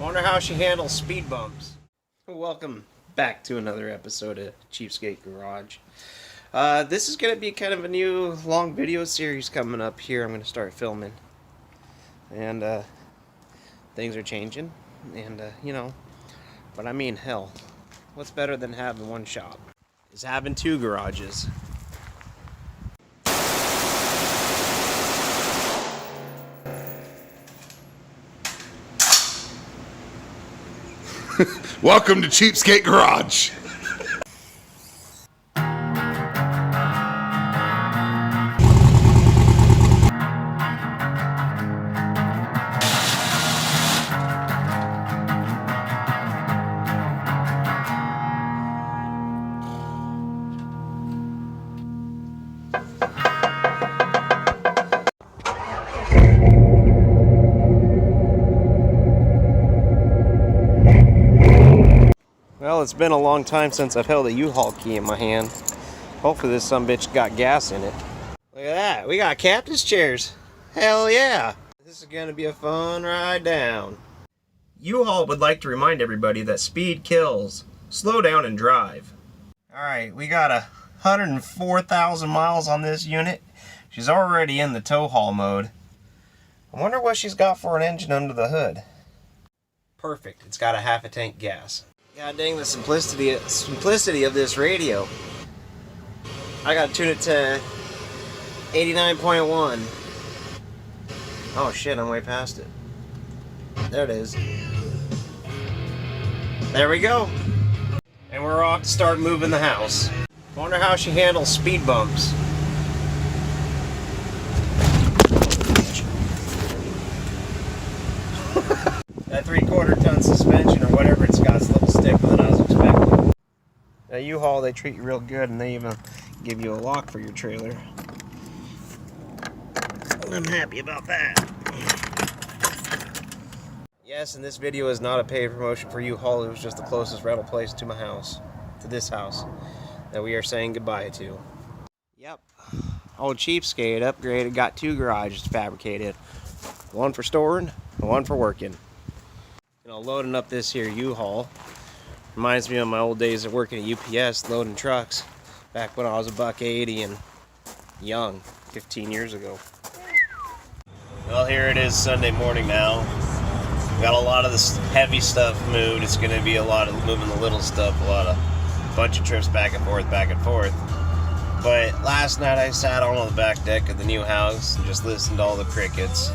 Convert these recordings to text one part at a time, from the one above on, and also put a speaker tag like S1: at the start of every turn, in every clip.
S1: Wonder how she handles speed bumps. Welcome back to another episode of Cheapskate Garage. This is going to be kind of a new long video series coming up here. I'm going to start filming. And things are changing. And, but I mean, hell, what's better than having one shop? Is having two garages.
S2: Welcome to Cheapskate Garage.
S1: Well, it's been a long time since I've held a U-Haul key in my hand. Hopefully this sumbitch got gas in it. Look at that, we got captain's chairs. Hell yeah! This is gonna be a fun ride down. U-Haul would like to remind everybody that speed kills. Slow down and drive. Alright, we got 104,000 miles on this unit. She's already in the tow haul mode. I wonder what she's got for an engine under the hood. Perfect, it's got a half a tank gas. God dang the simplicity of this radio. I gotta tune it to 89.1. Oh shit, I'm way past it. There it is. There we go. And we're off to start moving the house. Wonder how she handles speed bumps. That 3/4 ton suspension or whatever it's got is a little stiffer than I was expecting. At U-Haul they treat you real good and they even give you a lock for your trailer. I'm happy about that. Yes, and this video is not a paid promotion for U-Haul. It was just the closest rental place to my house, to this house, that we are saying goodbye to. Yep. Old Cheapskate upgraded, got two garages fabricated. One for storing and one for working. Loading up this here U-Haul reminds me of my old days of working at UPS loading trucks back when I was $1.80 and young, 15 years ago. Well, here it is Sunday morning now. We got a lot of this heavy stuff moved. It's going to be a lot of moving the little stuff, a bunch of trips back and forth. But last night I sat on the back deck of the new house and just listened to all the crickets,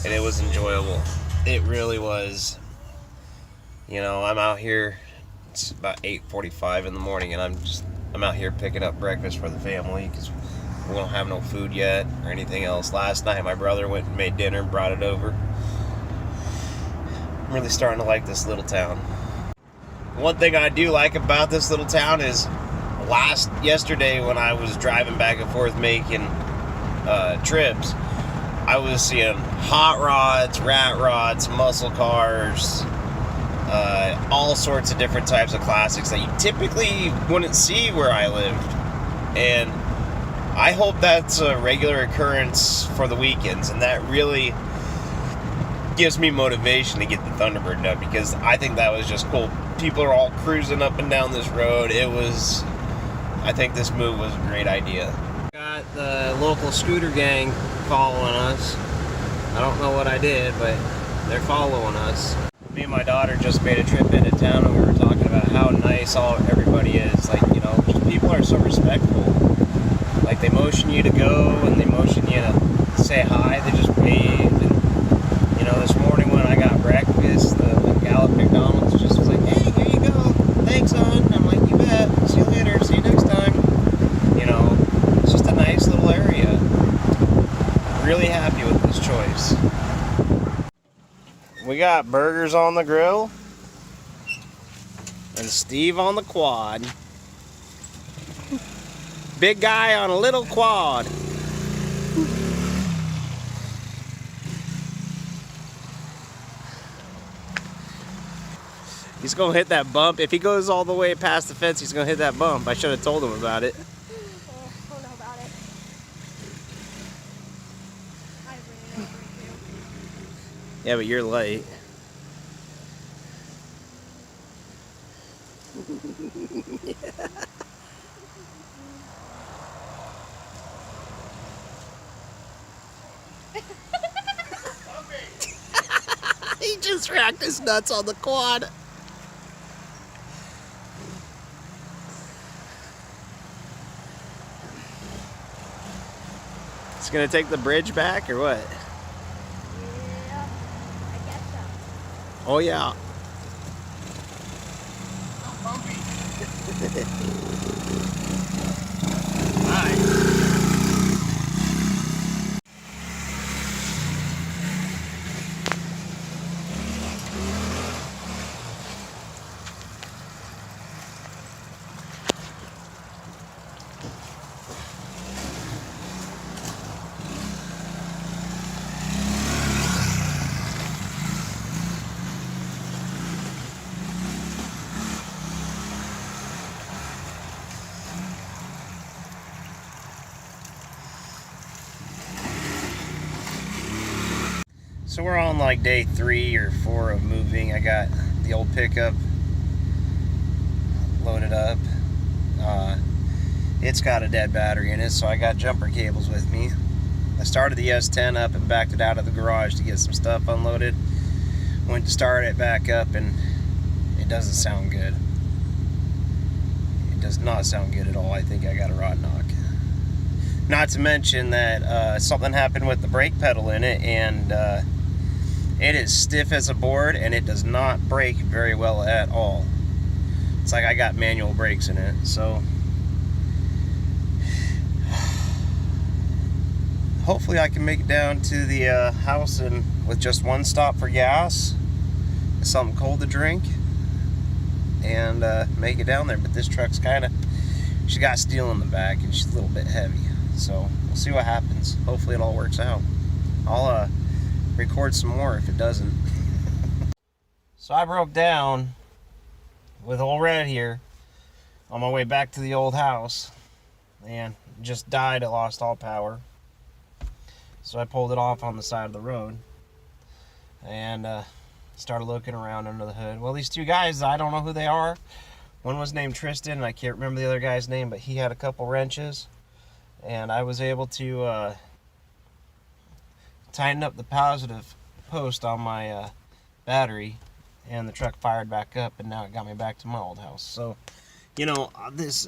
S1: and it was enjoyable. It really was. I'm out here, it's about 8:45 in the morning, and I'm out here picking up breakfast for the family because we don't have no food yet or anything else. Last night my brother went and made dinner and brought it over. I'm really starting to like this little town. One thing I do like about this little town is yesterday when I was driving back and forth making trips, I was seeing hot rods, rat rods, muscle cars, all sorts of different types of classics that you typically wouldn't see where I lived. And I hope that's a regular occurrence for the weekends, and that really gives me motivation to get the Thunderbird done, because I think that was just cool. People are all cruising up and down this road. I think this move was a great idea. Got the local scooter gang following us. I don't know what I did, but they're following us. Me and my daughter just made a trip into town, and we were talking about how nice everybody is. People are so respectful. Like, they motion you to go, and they motion you to say hi. They just wave. And this morning when I got breakfast, the gal at McDonald's just was like, "Hey, here you go. Thanks, hon." I'm like, "You bet. See you later. See you next time." It's just a nice little area. Really happy with this choice. We got burgers on the grill and Steve on the quad. Big guy on a little quad. He's gonna hit that bump. If he goes all the way past the fence, he's gonna hit that bump. I should have told him about it.
S3: I don't know about it. I really don't agree with you.
S1: Yeah, but you're late. He just racked his nuts on the quad. It's gonna take the bridge back or what?
S3: Yeah, I guess so.
S1: Oh yeah. Alright. So we're on like day 3 or 4 of moving. I got the old pickup loaded up. It's got a dead battery in it, so I got jumper cables with me. I started the S10 up and backed it out of the garage to get some stuff unloaded. Went to start it back up and it doesn't sound good. It does not sound good at all. I think I got a rod knock. Not to mention that something happened with the brake pedal in it, and it is stiff as a board and it does not brake very well at all. It's like I got manual brakes in it. So hopefully I can make it down to the house and with just one stop for gas, something cold to drink, and make it down there. But this truck's she's got steel in the back and she's a little bit heavy. So we'll see what happens. Hopefully it all works out. I'll record some more if it doesn't. So I broke down with old Red here on my way back to the old house and just died. It lost all power. So I pulled it off on the side of the road and started looking around under the hood. Well, these two guys, I don't know who they are. One was named Tristan, and I can't remember the other guy's name, but he had a couple wrenches. And I was able to tighten up the positive post on my battery, and the truck fired back up, and now it got me back to my old house. So, you know, there's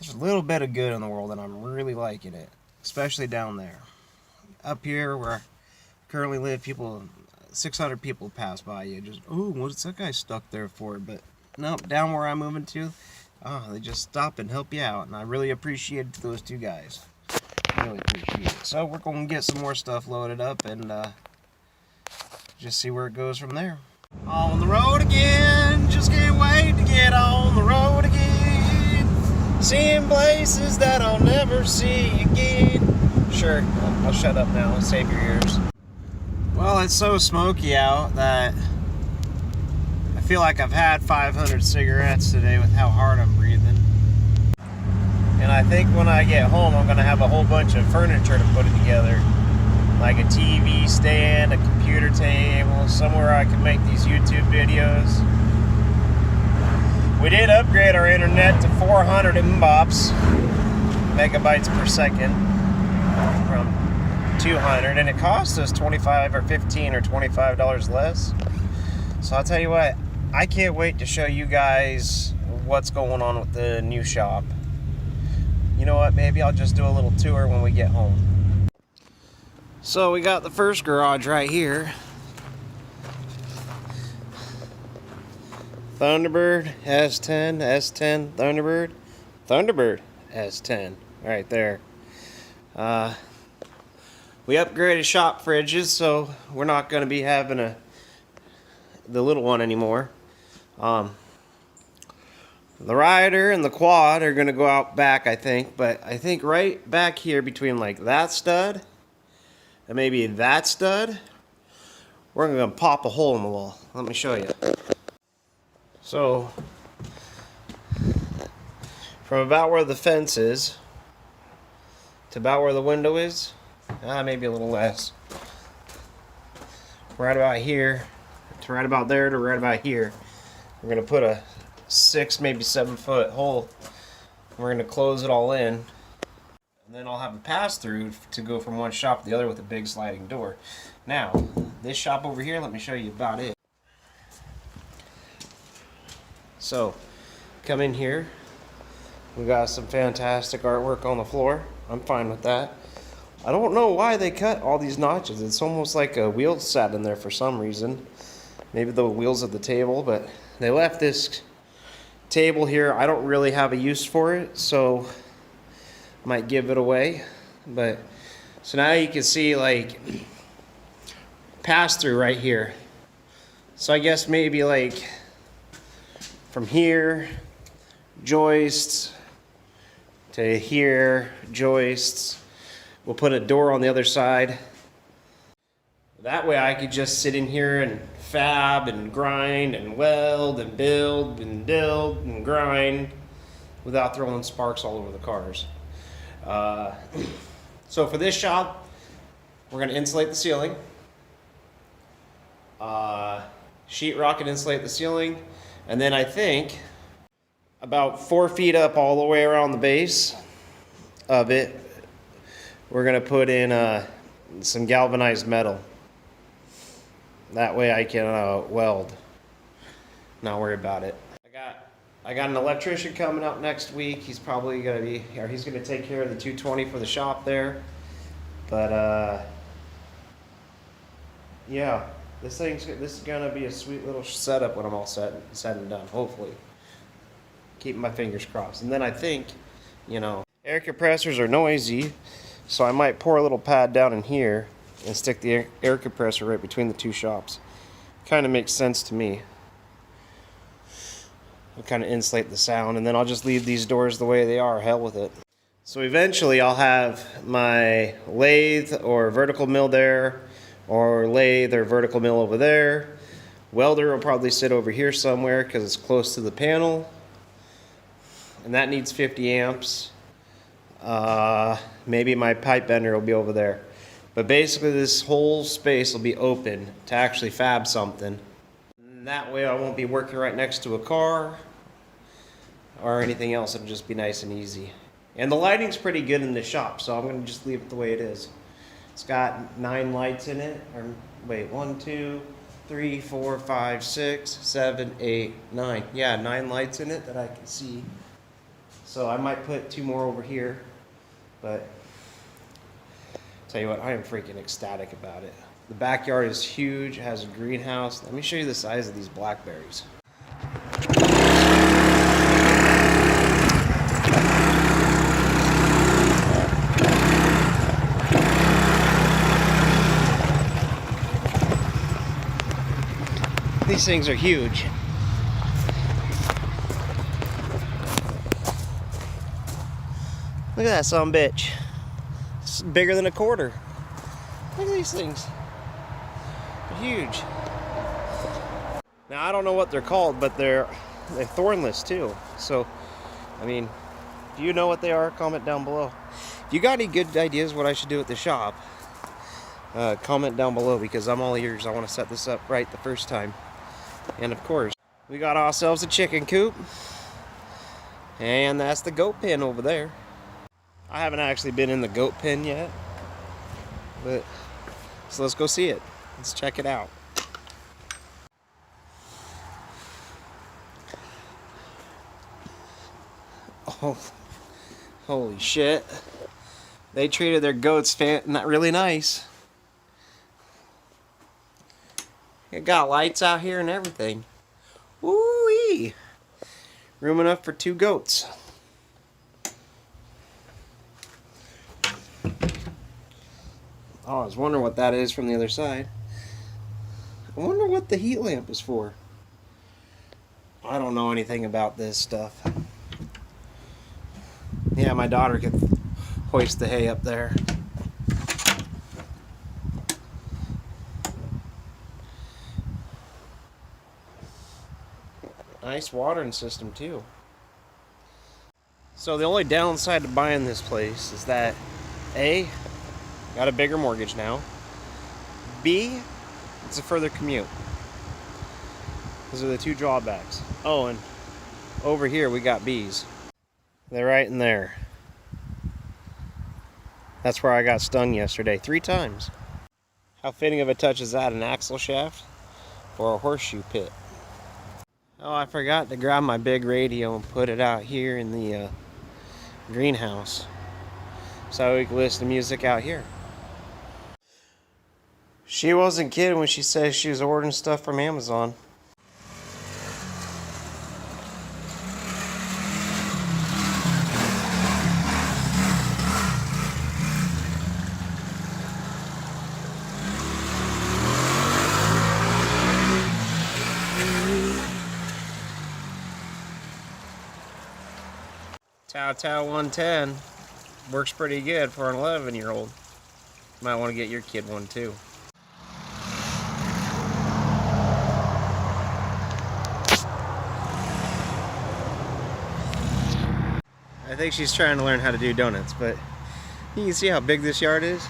S1: a little bit of good in the world, and I'm really liking it, especially down there. Up here where I currently live, 600 people pass by you, just, ooh, what's that guy stuck there for? But nope, down where I'm moving to, they just stop and help you out, and I really appreciate those two guys. Really appreciate it. So we're going to get some more stuff loaded up and just see where it goes from there. On the road again, just can't wait to get on the road again. Seeing places that I'll never see again. Sure, I'll shut up now and save your ears. Well, it's so smoky out that I feel like I've had 500 cigarettes today with how hard I'm breathing. And I think when I get home, I'm going to have a whole bunch of furniture to put it together. Like a TV stand, a computer table, somewhere I can make these YouTube videos. We did upgrade our internet to 400 megabytes per second from 200, and it cost us $25 or $15 or $25 less. So I'll tell you what, I can't wait to show you guys what's going on with the new shop. You know what, maybe I'll just do a little tour when we get home. So we got the first garage right here. Thunderbird S10, S10 Thunderbird, Thunderbird S10 right there. We upgraded shop fridges, so we're not going to be having the little one anymore. The rider and the quad are going to go out back, I think, but I think right back here between like that stud and maybe that stud, we're going to pop a hole in the wall. Let me show you. So, from about where the fence is to about where the window is, maybe a little less, right about here to right about there to right about here, We're gonna put a 6, maybe 7 foot hole. We're gonna close it all in, and then I'll have a pass through to go from one shop to the other with a big sliding door. Now, this shop over here, let me show you about it. So, come in here. We got some fantastic artwork on the floor. I'm fine with that. I don't know why they cut all these notches. It's almost like a wheel sat in there for some reason. Maybe the wheels of the table, but they left this table here. I don't really have a use for it, so might give it away. But so now you can see like pass through right here. So I guess maybe like from here, joists to here, joists. We'll put a door on the other side. That way I could just sit in here and fab and grind and weld and build and grind without throwing sparks all over the cars. So for this shop, we're going to insulate the ceiling. Sheetrock and insulate the ceiling. And then I think about 4 feet up all the way around the base of it, we're going to put in some galvanized metal. That way I can weld. Not worry about it. I got an electrician coming up next week. He's probably going to be, or he's going to take care of the 220 for the shop there. But yeah, this is going to be a sweet little setup when I'm all said and done, hopefully. Keeping my fingers crossed. And then I think, you know, air compressors are noisy, so I might pour a little pad down in here and stick the air compressor right between the two shops. Kind of makes sense to me. It'll kind of insulate the sound, and then I'll just leave these doors the way they are. Hell with it. So eventually I'll have my lathe or vertical mill there, or lathe or vertical mill over there. Welder will probably sit over here somewhere because it's close to the panel. And that needs 50 amps. Maybe my pipe bender will be over there. But basically this whole space will be open to actually fab something. And that way I won't be working right next to a car or anything else. It'll just be nice and easy. And the lighting's pretty good in the shop, so I'm going to just leave it the way it is. It's got 9 lights in it. Or wait, 1, 2, 3, 4, 5, 6, 7, 8, 9. Yeah, 9 lights in it that I can see. So I might put 2 more over here, but tell you what, I am freaking ecstatic about it. The backyard is huge, it has a greenhouse. Let me show you the size of these blackberries. These things are huge. Look at that son of a bitch. It's bigger than a quarter. Look at these things. They're huge. Now I don't know what they're called, but they're thornless too. So, I mean, if you know what they are, comment down below. If you got any good ideas what I should do at the shop, comment down below because I'm all ears. I want to set this up right the first time. And of course, we got ourselves a chicken coop. And that's the goat pen over there. I haven't actually been in the goat pen yet, but so let's go see it. Let's check it out. Oh, holy shit. They treated their goats not really nice. It got lights out here and everything. Woo-wee. Room enough for 2 goats. Oh, I was wondering what that is from the other side. I wonder what the heat lamp is for. I don't know anything about this stuff. Yeah, my daughter could hoist the hay up there. Nice watering system too. So the only downside to buying this place is that A, got a bigger mortgage now. B, it's a further commute. Those are the two drawbacks. Oh, and over here we got bees. They're right in there. That's where I got stung yesterday 3 times. How fitting of a touch is that, an axle shaft or a horseshoe pit? Oh, I forgot to grab my big radio and put it out here in the greenhouse so we can listen to music out here. She wasn't kidding when she said she was ordering stuff from Amazon. Tao 110 works pretty good for an 11-year-old. Might want to get your kid one too. I think she's trying to learn how to do donuts, but you can see how big this yard is.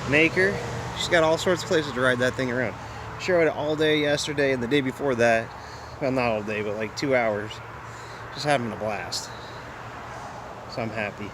S1: An acre. She's got all sorts of places to ride that thing around. She rode it all day yesterday and the day before that. Well, not all day, but like 2 hours. Just having a blast. So I'm happy.